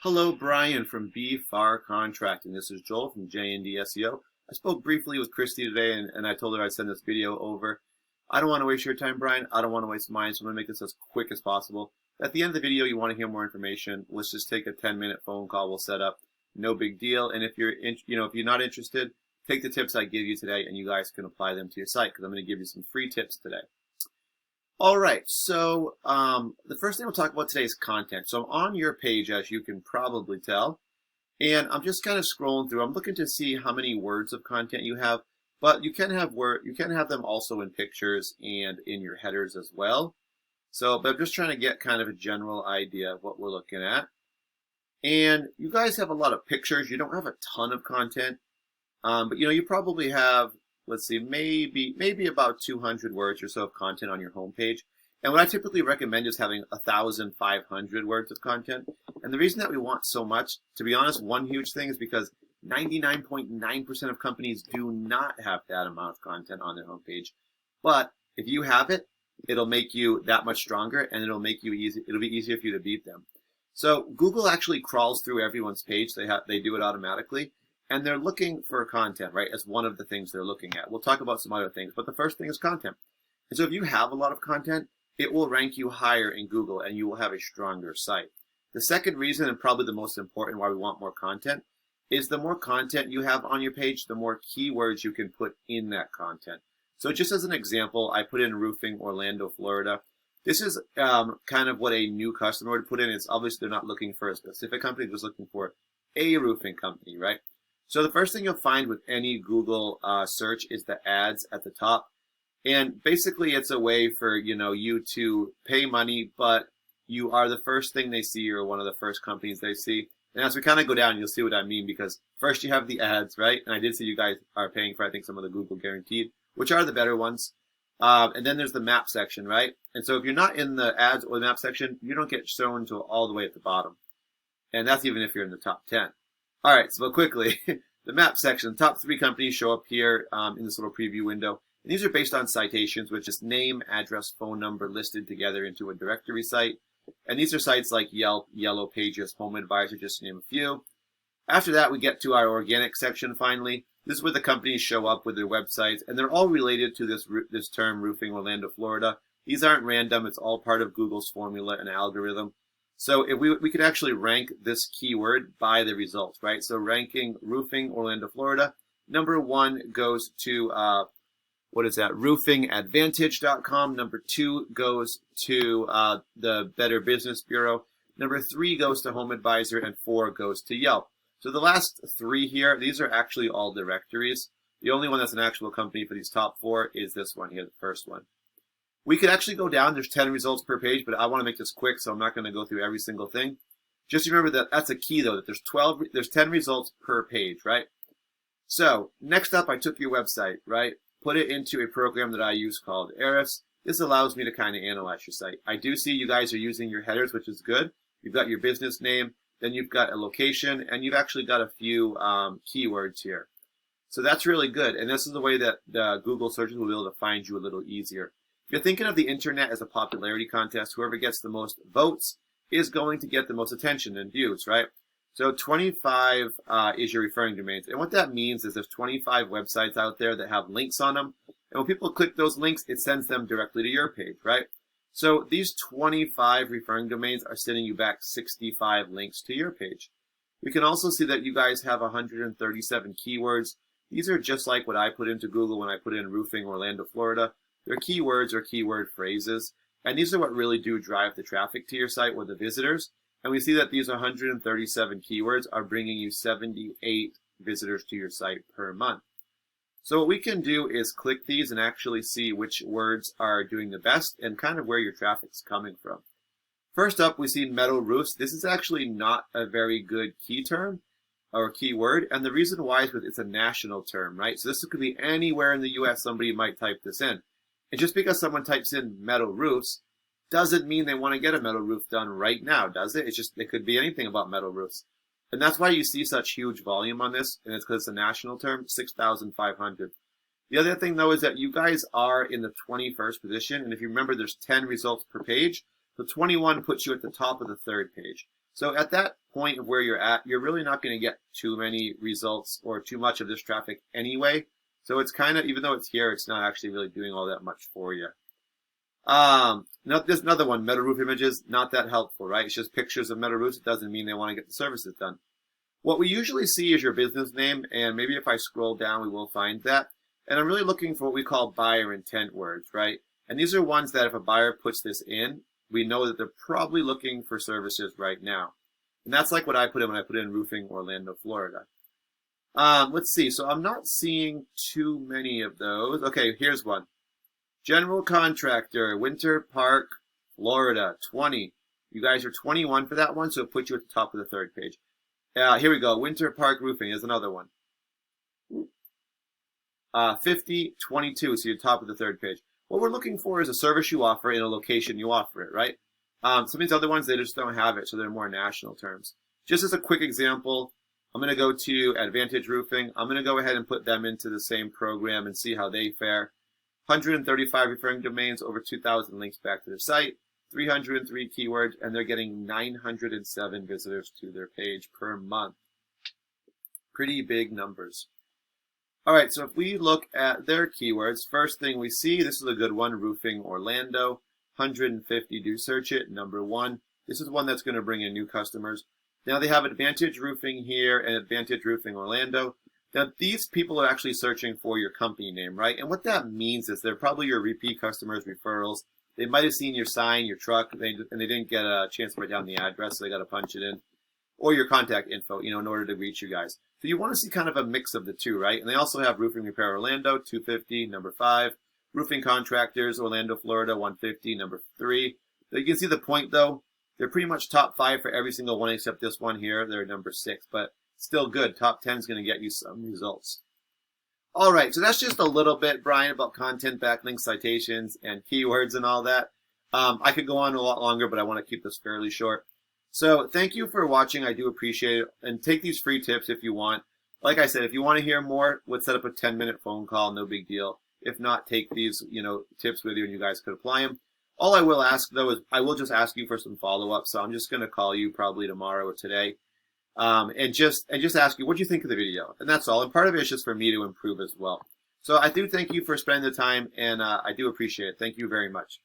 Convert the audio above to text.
Hello, Brian from BFARR Contracting. This is Joel from JND SEO. I spoke briefly with Christy today, and I told her I'd send this video over. I don't want to waste your time, Brian. I don't want to waste mine, so I'm going to make this as quick as possible. At the end of the video, you want to hear more information. Let's just take a 10-minute phone call. We'll set up. No big deal. And if you're not interested, take the tips I give you today, and you guys can apply them to your site because I'm going to give you some free tips today. All right, so the first thing we'll talk about today is content. So I'm on your page, as you can probably tell, and I'm just kind of scrolling through. I'm looking to see how many words of content you have, but you can have them also in pictures and in your headers as well. So, but I'm just trying to get kind of a general idea of what we're looking at. And you guys have a lot of pictures. You don't have a ton of content, but you probably have, let's see, maybe about 200 words or so of content on your homepage. And what I typically recommend is having 1,500 words of content. And the reason that we want so much, to be honest, one huge thing is because 99.9% of companies do not have that amount of content on their homepage. But if you have it, it'll make you that much stronger, and it'll be easier for you to beat them. So Google actually crawls through everyone's page. They do it automatically. And they're looking for content, right, as one of the things they're looking at. We'll talk about some other things, but the first thing is content. And so if you have a lot of content, it will rank you higher in Google, and you will have a stronger site. The second reason, and probably the most important why we want more content, is the more content you have on your page, the more keywords you can put in that content. So just as an example, I put in roofing, Orlando, Florida. This is kind of what a new customer would put in. It's obviously they're not looking for a specific company, they're just looking for a roofing company, right? So the first thing you'll find with any Google search is the ads at the top. And basically it's a way for you to pay money, but you are the first thing they see, or one of the first companies they see. And as we kind of go down, you'll see what I mean, because first you have the ads, right? And I did see you guys are paying for, I think, some of the Google Guaranteed, which are the better ones. And then there's the map section, right? And so if you're not in the ads or the map section, you don't get shown until all the way at the bottom. And that's even if you're in the top 10. All right, so quickly, the map section, the top 3 companies show up here in this little preview window. And these are based on citations, which is name, address, phone number listed together into a directory site. And these are sites like Yelp, Yellow Pages, Home Advisor, just to name a few. After that, we get to our organic section finally. This is where the companies show up with their websites, and they're all related to this term, roofing, Orlando, Florida. These aren't random. It's all part of Google's formula and algorithm. So if we could actually rank this keyword by the results, right? So ranking roofing, Orlando, Florida. Number 1 goes to, roofingadvantage.com. Number 2 goes to the Better Business Bureau. Number 3 goes to Home Advisor, and 4 goes to Yelp. So the last 3 here, these are actually all directories. The only one that's an actual company for these top 4 is this one here, the first one. We could actually go down. There's 10 results per page, but I want to make this quick, so I'm not going to go through every single thing. Just remember that that's a key, though, that there's 10 results per page, right? So next up, I took your website, right? Put it into a program that I use called Ahrefs. This allows me to kind of analyze your site. I do see you guys are using your headers, which is good. You've got your business name, then you've got a location, and you've actually got a few keywords here. So that's really good, and this is the way that the Google searches will be able to find you a little easier. If you're thinking of the internet as a popularity contest, whoever gets the most votes is going to get the most attention and views, right? So 25 is your referring domains. And what that means is there's 25 websites out there that have links on them. And when people click those links, it sends them directly to your page, right? So these 25 referring domains are sending you back 65 links to your page. We can also see that you guys have 137 keywords. These are just like what I put into Google when I put in roofing, Orlando, Florida. They're keywords or keyword phrases. And these are what really do drive the traffic to your site, or the visitors. And we see that these 137 keywords are bringing you 78 visitors to your site per month. So what we can do is click these and actually see which words are doing the best and kind of where your traffic's coming from. First up, we see metal roofs. This is actually not a very good key term or keyword. And the reason why is because it's a national term, right? So this could be anywhere in the US somebody might type this in. And just because someone types in metal roofs doesn't mean they want to get a metal roof done right now, does it? It's just, it could be anything about metal roofs. And that's why you see such huge volume on this, and it's because it's a national term, 6,500. The other thing, though, is that you guys are in the 21st position, and if you remember, there's 10 results per page, so 21 puts you at the top of the 3rd page. So at that point of where you're at, you're really not going to get too many results or too much of this traffic anyway. So it's kind of, even though it's here, it's not actually really doing all that much for you. There's another one, metal roof images, not that helpful, right? It's just pictures of metal roofs. It doesn't mean they want to get the services done. What we usually see is your business name, and maybe if I scroll down, we will find that. And I'm really looking for what we call buyer intent words, right? And these are ones that if a buyer puts this in, we know that they're probably looking for services right now. And that's like what I put in when I put in roofing Orlando, Florida. Let's see. So I'm not seeing too many of those. Okay, here's one. General contractor, Winter Park, Florida, 20. You guys are 21 for that one, so it puts you at the top of the third page. Here we go. Winter Park Roofing is another one. 50, 22, so you're top of the third page. What we're looking for is a service you offer in a location you offer it, right? Some of these other ones, they just don't have it, so they're more national terms. Just as a quick example, I'm going to go to Advantage Roofing. I'm going to go ahead and put them into the same program and see how they fare. 135 referring domains, over 2,000 links back to their site, 303 keywords, and they're getting 907 visitors to their page per month. Pretty big numbers. All right, so if we look at their keywords, first thing we see, this is a good one, Roofing Orlando. 150 do search it, number one. This is one that's going to bring in new customers. Now they have Advantage Roofing here and Advantage Roofing Orlando. Now these people are actually searching for your company name, right? And what that means is they're probably your repeat customers, referrals. They might have seen your sign, your truck, and they didn't get a chance to write down the address, so they got to punch it in. Or your contact info, in order to reach you guys. So you want to see kind of a mix of the two, right? And they also have Roofing Repair Orlando, 250, number 5. Roofing Contractors, Orlando, Florida, 150, number 3. So you can see the point, though. They're pretty much top 5 for every single one except this one here. They're number 6, but still good. Top 10 is going to get you some results. All right, so that's just a little bit, Brian, about content, backlinks, citations, and keywords and all that. I could go on a lot longer, but I want to keep this fairly short. So thank you for watching. I do appreciate it. And take these free tips if you want. Like I said, if you want to hear more, let's set up a 10-minute phone call. No big deal. If not, take these, tips with you and you guys could apply them. All I will ask, though, is I will just ask you for some follow-up. So I'm just going to call you probably tomorrow or today and just ask you, what do you think of the video? And that's all. And part of it is just for me to improve as well. So I do thank you for spending the time, and I do appreciate it. Thank you very much.